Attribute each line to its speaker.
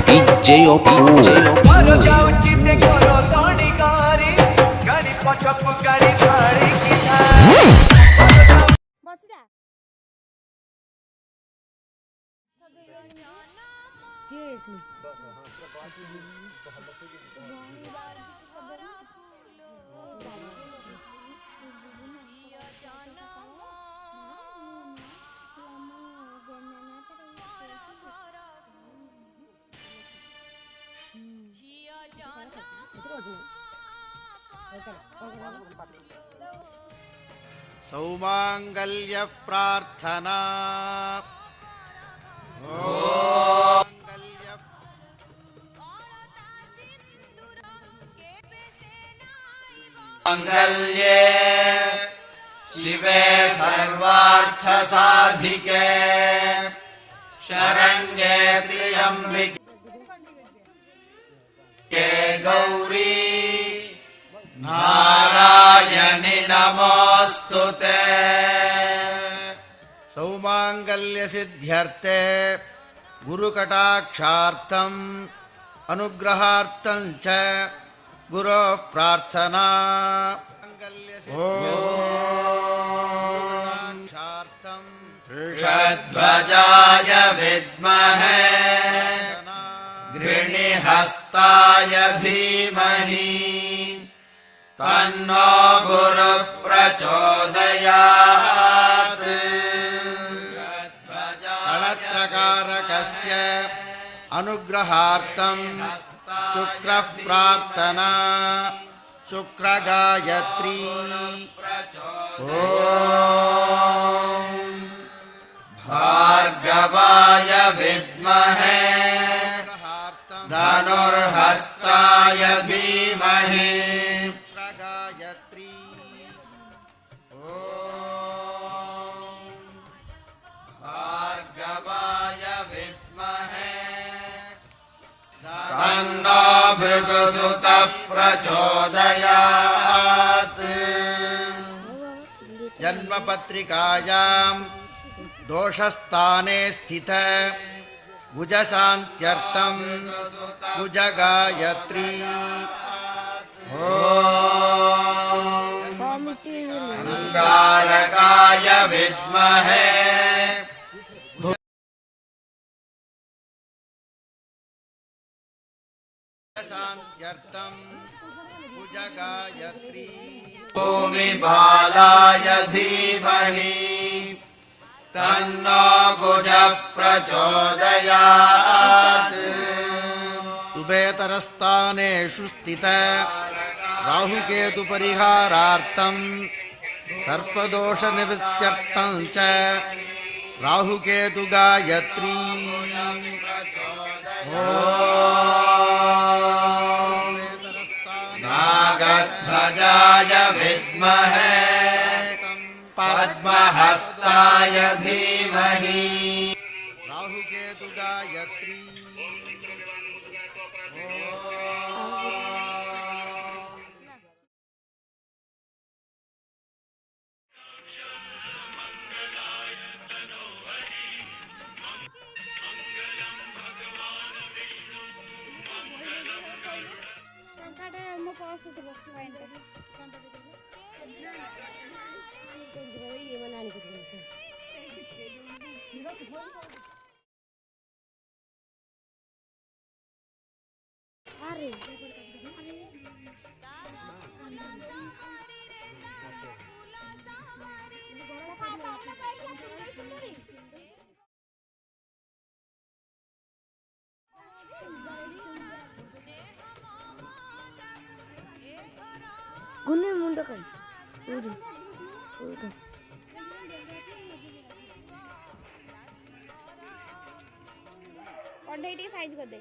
Speaker 1: DJ Oppo.
Speaker 2: मारो जाऊची ते करो तोड़ी गारी गाड़ी पटप गाड़ी थाड़ी की
Speaker 3: बस जा
Speaker 4: सौमांगल्य प्रार्थना
Speaker 5: मंगल्ये शिवे सर्वार्थ साधिके शरण्ये त्र्यंबिके गौरी नारायणि नमोस्तुते।
Speaker 4: सौमांगल्य सिद्ध्यर्थे गुरुकटाक्षार्थम् अनुग्रहार्थं च गुरो प्रार्थना।
Speaker 5: षड्भुजाय विद्महे गृणिहस्ताय धीमहि तन्नो गुरुः प्रचोदयात्।
Speaker 4: षड्भुजाकारकस्य अनुग्रहार्थं शुक्रः प्रार्थना शुक्रगायत्री।
Speaker 5: भार्गवाय विद्महे धनुर्हस्ताय धीमहि
Speaker 4: गायत्री।
Speaker 5: भार्गवाय विद्महे तन्नो भृगुसुतः प्रचोदयात्।
Speaker 4: जन्मपत्रिकायां दोषस्थाने स्थित भुजशान्त्यर्थं भुजगायत्री।
Speaker 5: अंगारकाय विद्महे
Speaker 4: भुजशान्त्यर्थं भुजगायत्री।
Speaker 5: भूमिबालाय धीमहि तन्नो गुजः प्रचोदयात्।
Speaker 4: उभयतरस्थानेषु स्थित राहुकेतुपरिहारार्थं सर्पदोषनिवृत्त्यर्थं च राहुकेतुगायत्री।
Speaker 5: नागध्वजाय विद्महे पद्महस्ताय धीमहि
Speaker 4: राहुकेतुगायत्री।
Speaker 3: गुन्ने मुंडा कर पूरी कंडे साइज कर दे।